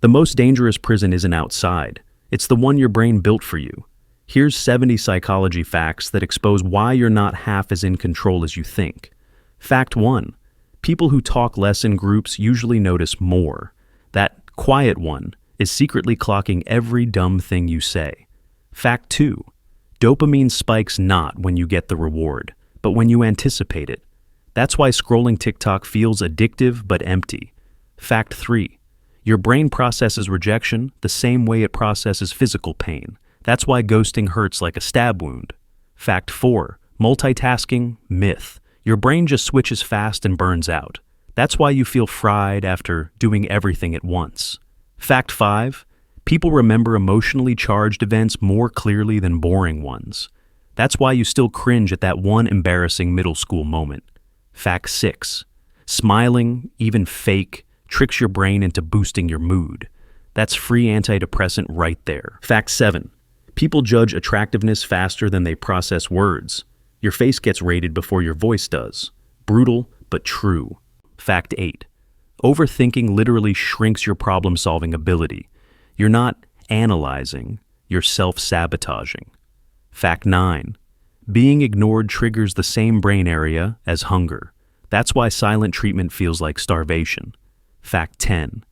The most dangerous prison isn't outside. It's the one your brain built for you. Here's 70 psychology facts that expose why you're not half as in control as you think. Fact 1. People who talk less in groups usually notice more. That quiet one is secretly clocking every dumb thing you say. Fact 2. Dopamine spikes not when you get the reward, but when you anticipate it. That's why scrolling TikTok feels addictive but empty. Fact 3. Your brain processes rejection the same way it processes physical pain. That's why ghosting hurts like a stab wound. Fact 4. Multitasking, myth. Your brain just switches fast and burns out. That's why you feel fried after doing everything at once. Fact 5. People remember emotionally charged events more clearly than boring ones. That's why you still cringe at that one embarrassing middle school moment. Fact 6. Smiling, even fake, tricks your brain into boosting your mood. That's free antidepressant right there. Fact 7. People judge attractiveness faster than they process words. Your face gets rated before your voice does. Brutal, but true. Fact 8. Overthinking literally shrinks your problem-solving ability. You're not analyzing, you're self-sabotaging. Fact 9. Being ignored triggers the same brain area as hunger. That's why silent treatment feels like starvation. Fact 10.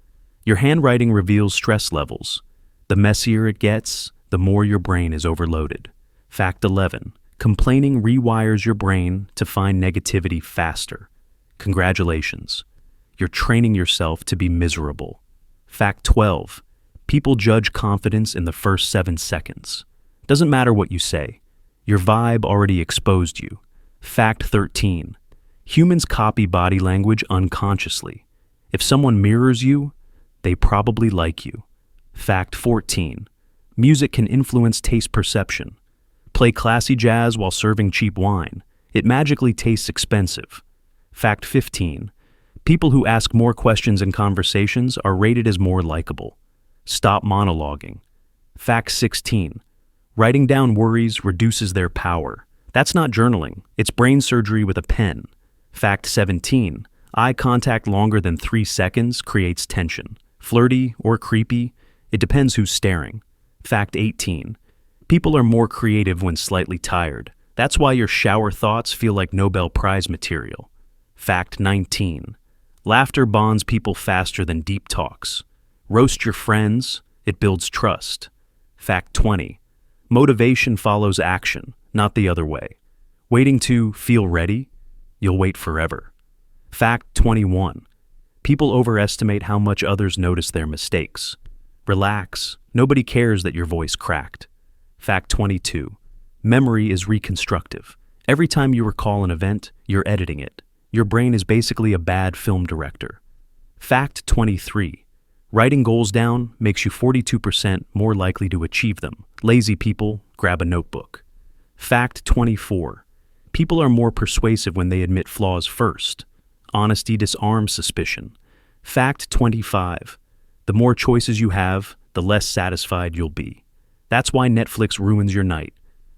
Your handwriting reveals stress levels. The messier it gets, the more your brain is overloaded. Fact 11. Complaining rewires your brain to find negativity faster. Congratulations. You're training yourself to be miserable. Fact 12. People judge confidence in the first 7 seconds. Doesn't matter what you say. Your vibe already exposed you. Fact 13. Humans copy body language unconsciously. If someone mirrors you, they probably like you. Fact 14. Music can influence taste perception. Play classy jazz while serving cheap wine. It magically tastes expensive. Fact 15. People who ask more questions in conversations are rated as more likable. Stop monologuing. Fact 16. Writing down worries reduces their power. That's not journaling. It's brain surgery with a pen. Fact 17. Eye contact longer than 3 seconds creates tension. Flirty or creepy, it depends who's staring. Fact 18. People are more creative when slightly tired. That's why your shower thoughts feel like Nobel Prize material. Fact 19. Laughter bonds people faster than deep talks. Roast your friends, it builds trust. Fact 20. Motivation follows action, not the other way. Waiting to feel ready, you'll wait forever. Fact 21. People overestimate how much others notice their mistakes. Relax, nobody cares that your voice cracked. Fact 22. Memory is reconstructive. Every time you recall an event, you're editing it. Your brain is basically a bad film director. Fact 23. Writing goals down makes you 42% more likely to achieve them. Lazy people, grab a notebook. Fact 24. People are more persuasive when they admit flaws first. Honesty disarms suspicion. Fact 25. The more choices you have, the less satisfied you'll be. That's why Netflix ruins your night.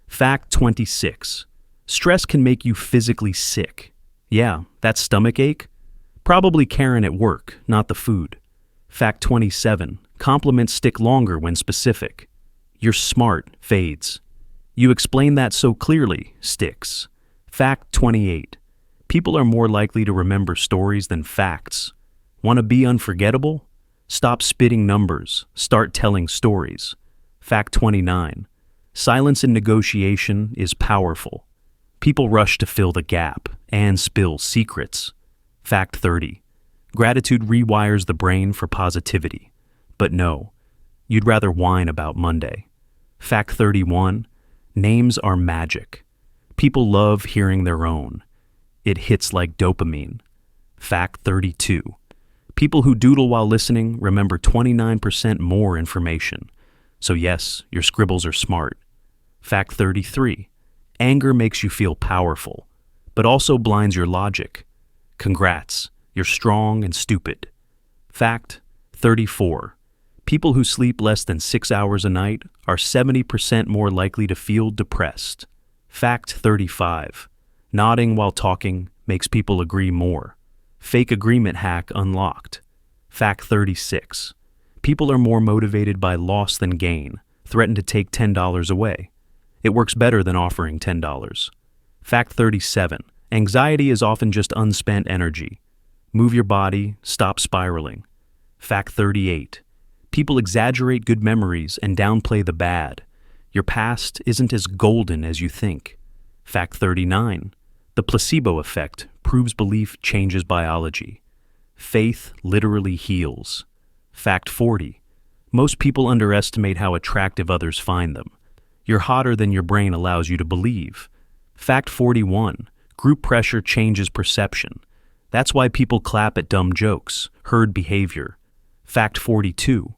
Fact 26. Stress can make you physically sick. Yeah, that stomach ache? Probably Karen at work, not the food. Fact 27. Compliments stick longer when specific. You're smart fades. You explain that so clearly sticks. Fact 28. People are more likely to remember stories than facts. Want to be unforgettable? Stop spitting numbers. Start telling stories. Fact 29. Silence in negotiation is powerful. People rush to fill the gap and spill secrets. Fact 30. Gratitude rewires the brain for positivity. But no, you'd rather whine about Monday. Fact 31. Names are magic. People love hearing their own. It hits like dopamine. Fact 32. People who doodle while listening remember 29% more information. So yes, your scribbles are smart. Fact 33. Anger makes you feel powerful, but also blinds your logic. Congrats, you're strong and stupid. Fact 34. People who sleep less than 6 hours a night are 70% more likely to feel depressed. Fact 35. Nodding while talking makes people agree more. Fake agreement hack unlocked. Fact 36. People are more motivated by loss than gain. Threaten to take $10 away. It works better than offering $10. Fact 37. Anxiety is often just unspent energy. Move your body, stop spiraling. Fact 38. People exaggerate good memories and downplay the bad. Your past isn't as golden as you think. Fact 39. The placebo effect proves belief changes biology. Faith literally heals. Fact 40. Most people underestimate how attractive others find them. You're hotter than your brain allows you to believe. Fact 41. Group pressure changes perception. That's why people clap at dumb jokes, herd behavior. Fact 42.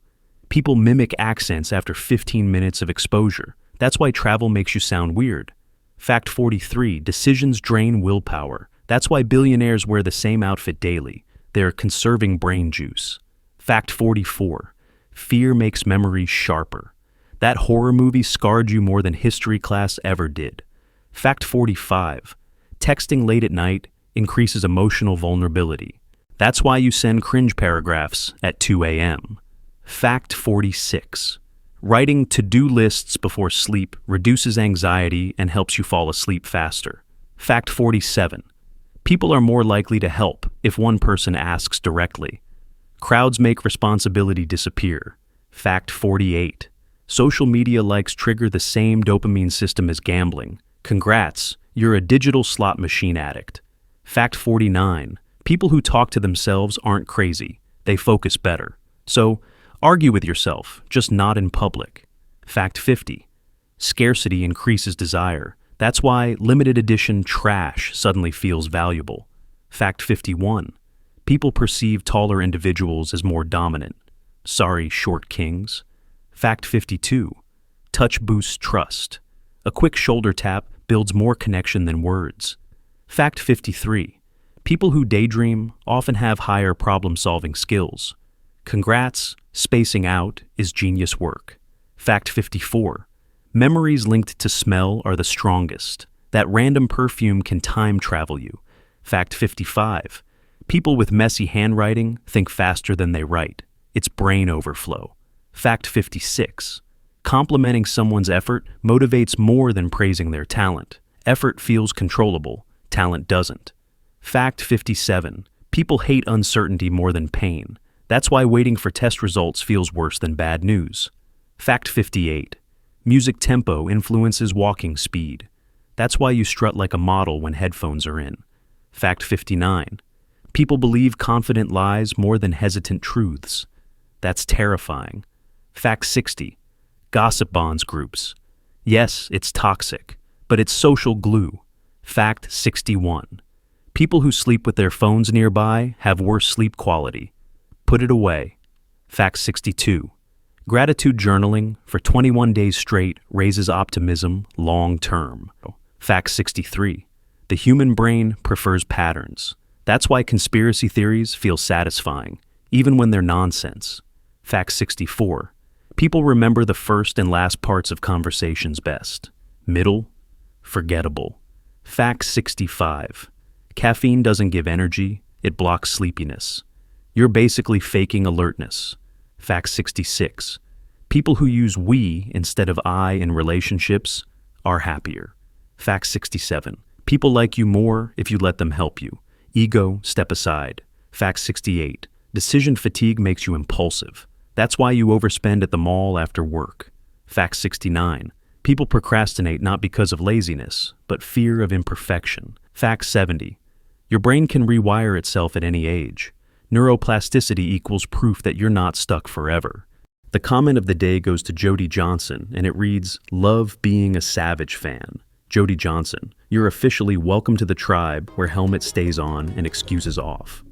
People mimic accents after 15 minutes of exposure. That's why travel makes you sound weird. Fact 43. Decisions drain willpower. That's why billionaires wear the same outfit daily. They're conserving brain juice. Fact 44. Fear makes memories sharper. That horror movie scarred you more than history class ever did. Fact 45. Texting late at night increases emotional vulnerability. That's why you send cringe paragraphs at 2 a.m. Fact 46. Writing to-do lists before sleep reduces anxiety and helps you fall asleep faster. Fact 47. People are more likely to help if one person asks directly. Crowds make responsibility disappear. Fact 48. Social media likes trigger the same dopamine system as gambling. Congrats, you're a digital slot machine addict. Fact 49. People who talk to themselves aren't crazy. They focus better. So, argue with yourself, just not in public. Fact 50. Scarcity increases desire. That's why limited edition trash suddenly feels valuable. Fact 51. People perceive taller individuals as more dominant. Sorry, short kings. Fact 52. Touch boosts trust. A quick shoulder tap builds more connection than words. Fact 53. People who daydream often have higher problem-solving skills. Congrats, spacing out is genius work. Fact 54. Memories linked to smell are the strongest. That random perfume can time travel you. Fact 55. People with messy handwriting think faster than they write. It's brain overflow. Fact 56. Complimenting someone's effort motivates more than praising their talent. Effort feels controllable. Talent doesn't. Fact 57. People hate uncertainty more than pain. That's why waiting for test results feels worse than bad news. Fact 58. Music tempo influences walking speed. That's why you strut like a model when headphones are in. Fact 59. People believe confident lies more than hesitant truths. That's terrifying. Fact 60. Gossip bonds groups. Yes, it's toxic, but it's social glue. Fact 61. People who sleep with their phones nearby have worse sleep quality. Put it away. Fact 62. Gratitude journaling for 21 days straight raises optimism long term. Fact 63. The human brain prefers patterns. That's why conspiracy theories feel satisfying, even when they're nonsense. Fact 64. People remember the first and last parts of conversations best. Middle, forgettable. Fact 65. Caffeine doesn't give energy, it blocks sleepiness. You're basically faking alertness. Fact 66. People who use we instead of I in relationships are happier. Fact 67. People like you more if you let them help you. Ego, step aside. Fact 68. Decision fatigue makes you impulsive. That's why you overspend at the mall after work. Fact 69. People procrastinate not because of laziness, but fear of imperfection. Fact 70. Your brain can rewire itself at any age. Neuroplasticity equals proof that you're not stuck forever. The comment of the day goes to Jody Johnson, and it reads, "Love being a Savage fan." Jody Johnson, you're officially welcome to the tribe where helmet stays on and excuses off.